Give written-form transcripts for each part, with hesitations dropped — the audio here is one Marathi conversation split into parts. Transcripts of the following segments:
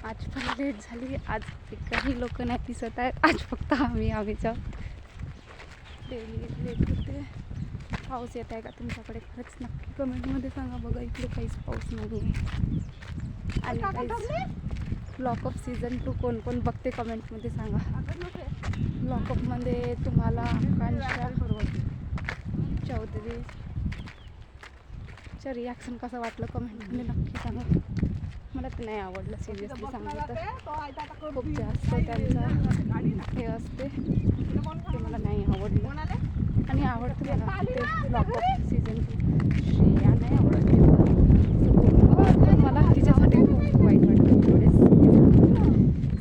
आज पण लेट झाली. आज काही लोक नाही दिसत आहेत. आज फक्त आम्हीच डेली लेट होते. पाऊस येत आहे का तुमच्याकडे? खरंच नक्की कमेंटमध्ये सांगा. बघा इकडे काहीच पाऊस नाही आहे. आणि काहीच लॉकअप सीझन 2 कोण कोण बघते कमेंटमध्ये सांगा. लॉकअपमध्ये तुम्हाला आकांक्षा चौधरीचं रिॲक्शन कसं वाटलं कमेंटमध्ये नक्की सांगा. मला तर नाही आवडलं, सिरियसली सांगतो तर. खूप जास्त त्यांचा हे असते ते मला नाही आवडलं. आणि आवडतं मला ते लॉकअप सीझन 2. श्रेया नाही आवडत तेवढं. मला तिच्यासाठी खूप वाईट वाटतं.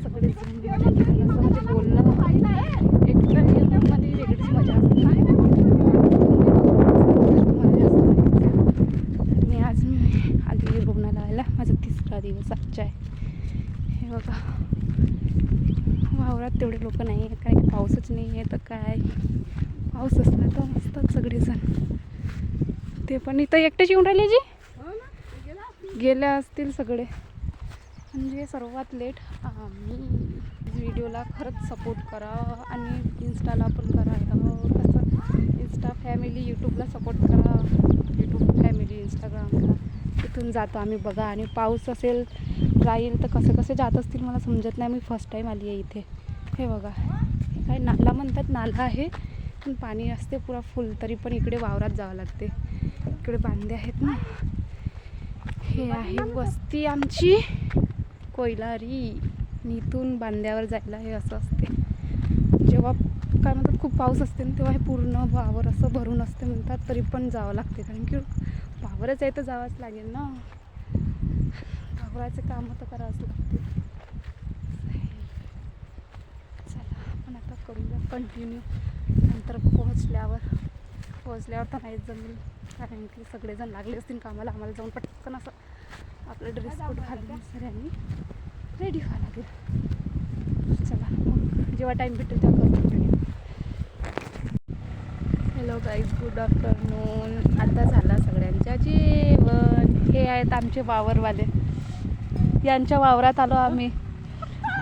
सगळे म्हणजे बोलणं एकटं यूट्यूबमध्ये वेगळीच मजा असते. आणि आज मी आधी रुग्णाला आला. माझा 3रा दिवस आजचा आहे. हे बघा वावरात तेवढे लोक नाही आहे कारण की पाऊसच नाही आहे. तर काय पाऊस असला तर मस्त सगळेजण. ते पण इथं एकटेच येऊन राहिले जी गेल्या असतील सगळे. म्हणजे सर्वात लेट आम्ही. व्हिडिओला खरंच सपोर्ट करा आणि इन्स्टाला पण करा. कसं इन्स्टा फॅमिली, यूट्यूबला सपोर्ट करा. यूट्यूब फॅमिली इंस्टाग्रामला. तिथून जातो आम्ही बघा. आणि पाऊस असेल राहील तर कसे जात असतील मला समजत नाही. मी फर्स्ट टाईम आली आहे इथे. हे बघा काय नाला म्हणतात. नाला आहे पण पाणी असते पुरा फुल. तरी पण इकडे वावरात जावं लागते. इकडे बांधे आहेत ना. हे आहे वस्ती आमची कोयलारी. इथून बांध्यावर जायला हे असं असते. जेव्हा काय म्हणतात खूप पाऊस असते ना तेव्हा हे पूर्ण वावर असं भरून असते म्हणतात. तरी पण जावं लागते कारण की वावरच आहे तर जावंच लागेल ना. वावराचे कामं तर करावंच लागते. चला आपण आता करूया कंटिन्यू. नंतर पोहोचल्यावर तर नाहीच जमेल कारण की सगळेजण लागले असतील कामाला. आम्हाला जाऊन पटकन असं आपलं ड्रेस कोट घालून सगळ्यांनी रेडी व्हावं लागेल. चला मग जेव्हा टाईम भेटेल तेव्हा continue. Hello guys, good afternoon. आता झाला सगळ्यांच्या जेवण. हे आहेत आमचे वावरवाले. यांच्या वावरात आलो आम्ही.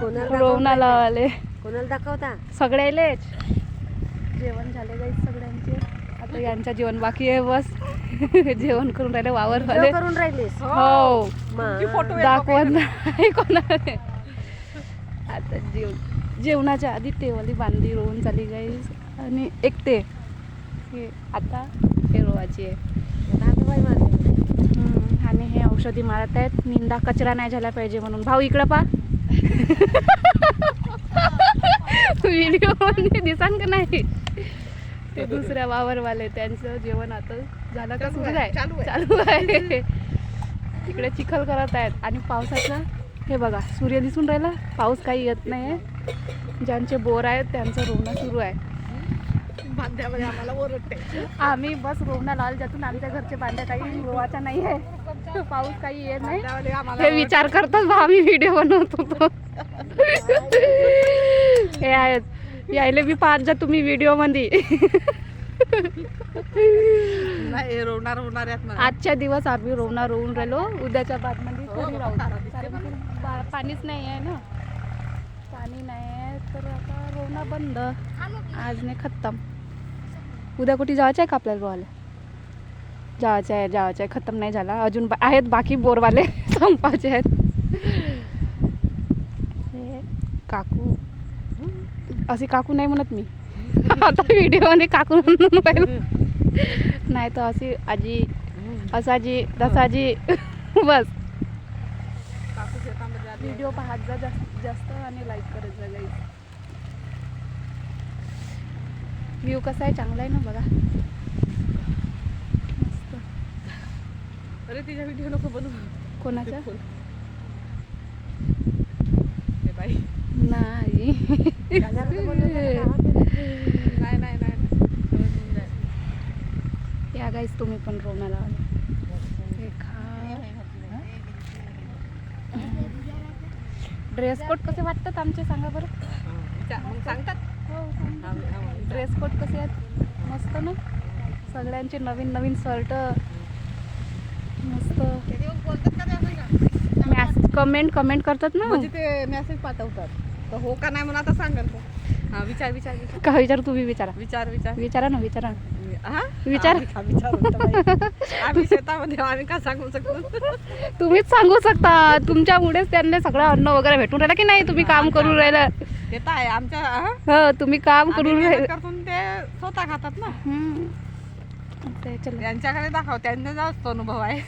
रोवणाला आले. कोणाला दाखवता? सगळ्यालेच जेवण झाले गाईज सगळ्यांचे. आता यांच्या जेवण बाकी आहे. बस जेवण करून राहिले वावरवाले. करून राहिलेस? हो दाखवत नाही कोणाला. आता जेवणाच्या आधी तेवाली बांधी रोवून झाली गाईज. आणि एक ते हे आता हे रोवाची आहे. आणि हे औषधी मारत आहेत. निंदा कचरा नाही झाला पाहिजे म्हणून. भाऊ इकडं पा. व्हिडिओ मध्ये दिसान का नाही. ते दुसऱ्या वावरवाले त्यांचं जेवण आता झालं का सुरू आहे? चालू आहे. इकडे चिखल करत आहेत. आणि पावसाचं हे बघा सूर्य दिसून राहिला. पाऊस काही येत नाही आहे. ज्यांचे बोर आहेत त्यांचं रोवणं सुरू आहे. बांध्यामध्ये आम्हाला ओरडते. आम्ही बस रोवणं लावलं ज्यातून आमच्या घरचे बांध्या काही रोवाचा नाही आहे. पाऊस काही येत नाही हे विचार करतोच बा आम्ही व्हिडिओ बनवत होतो. हे आहेत यायले बी पाहत जा तुम्ही व्हिडिओ मध्ये. आजच्या दिवस आम्ही रोवून राहिलो. उद्याच्या बाद मध्ये घरी राहू. पाणीच नाही आहे ना. पाणी नाही आहे तर आता रोवणं बंद. आज नाही खत्म. उद्या कुठे जायचं आहे का आपल्याला रोवायला? जायचं आहे. खतम नाही झाला अजून. आहेत बाकी बोरवाले संपाचे आहेत. काकू असे काकू नाही म्हणत मी. आता व्हिडिओमध्ये काकू म्हणून पाहिलं नाही तर अशी आजी असाजी तसाजी बस. व्हिडिओ पाहत जा जास्तीत जास्त आणि लाईक करत जा गाईज. व्ह्यू कसा आहे? चांगला आहे ना बघा. मस्त. अरे तिच्या व्हिडिओ नको बनवू. कोणाचा? नाही या गाईज तुम्ही पण रोवणाला आले. ड्रेस कोड कसे वाटतात आमचे सांगा बरं. सांगतात ड्रेस कोड कसे आहेत? मस्त ना. सगळ्यांचे नवीन शर्ट मस्त. कमेंट करतात ना. म्हणजे ते मेसेज पाठवतात तर हो का नाही म्हणून आता सांगाल तो. हा विचार विचार विचार का विचार तुम्ही विचारा विचार विचार विचारा ना विचारा. हा विचार. आम्ही का विचारू तर बाई? आम्ही शेतामध्ये आम्ही का सांगू शकतो. तुम्हीच सांगू शकता. तुमच्यामुळेच त्यांना सगळं अन्न वगैरे भेटून राहिलं की नाही. तुम्ही काम करून राहिलं. ते तर आहे आमच्या हो तुम्ही काम करून राहिलं. करतून ते स्वतः खातात ना. चला त्यांच्याकडे दाखव त्यांना जास्त अनुभव आहे.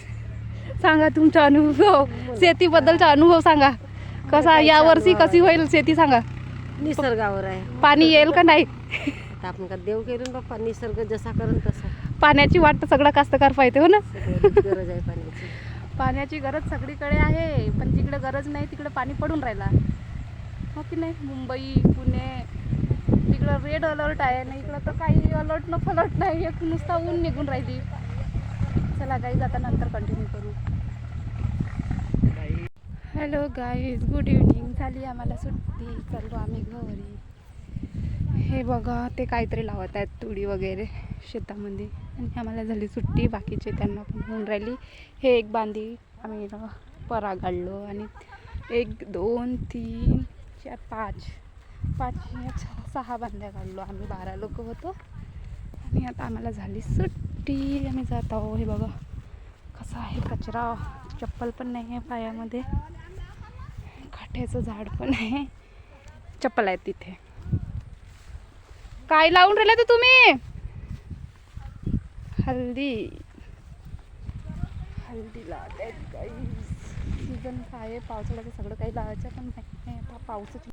सांगा तुमचा अनुभव शेतीबद्दलचा अनुभव सांगा. कसा यावर्षी कशी होईल शेती सांगा. निसर्गावर आहे. पाणी येईल का नाही. आता आपण का देव केलं बाप्पा, निसर्ग जसा करून तसा. पाण्याची वाट तर सगळा कास्तकार पाहिजे हो ना. सगळ्याची गरज आहे पाण्याची. पाण्याची गरज सगळीकडे आहे पण जिकडे गरज नाही तिकडे पाणी पडून राहिला हो की नाही. मुंबई पुणे तिकडं रेड अलर्ट आहे ना. इकडं तर काही अलर्ट न फलर्ट नाही. एक नुसता ऊन निघून राहिली. चला गाईज आता नंतर कंटिन्यू करू. Hello guys good evening. झाली आम्हाला सुट्टी. चाललो आम्ही घरी. हे बघा ते काहीतरी लावत आहेत तुडी वगैरे शेतामध्ये आणि आम्हाला झाली सुट्टी. बाकीचे त्यांना पण होऊन राहिली. हे एक बांधी आम्ही परा गाडलो आणि 1 2 3 4 5 6 बांध्या काढलो. आम्ही 12 लोक होतो आणि आता आम्हाला झाली सुट्टी. आम्ही जात आहो. हे बघा कसा आहे कचरा. चप्पल पण नाही आहे पायामध्ये. काठ्याचं झाड पण आहे. चप्पल आहेत तिथे. काय लावून राहिले तर तुम्ही. हल्दी लावत आहेत काही. सीझन काय आहे पावसाळ्याचं सगळं काही लावायचं पण नाही. आता पाऊसच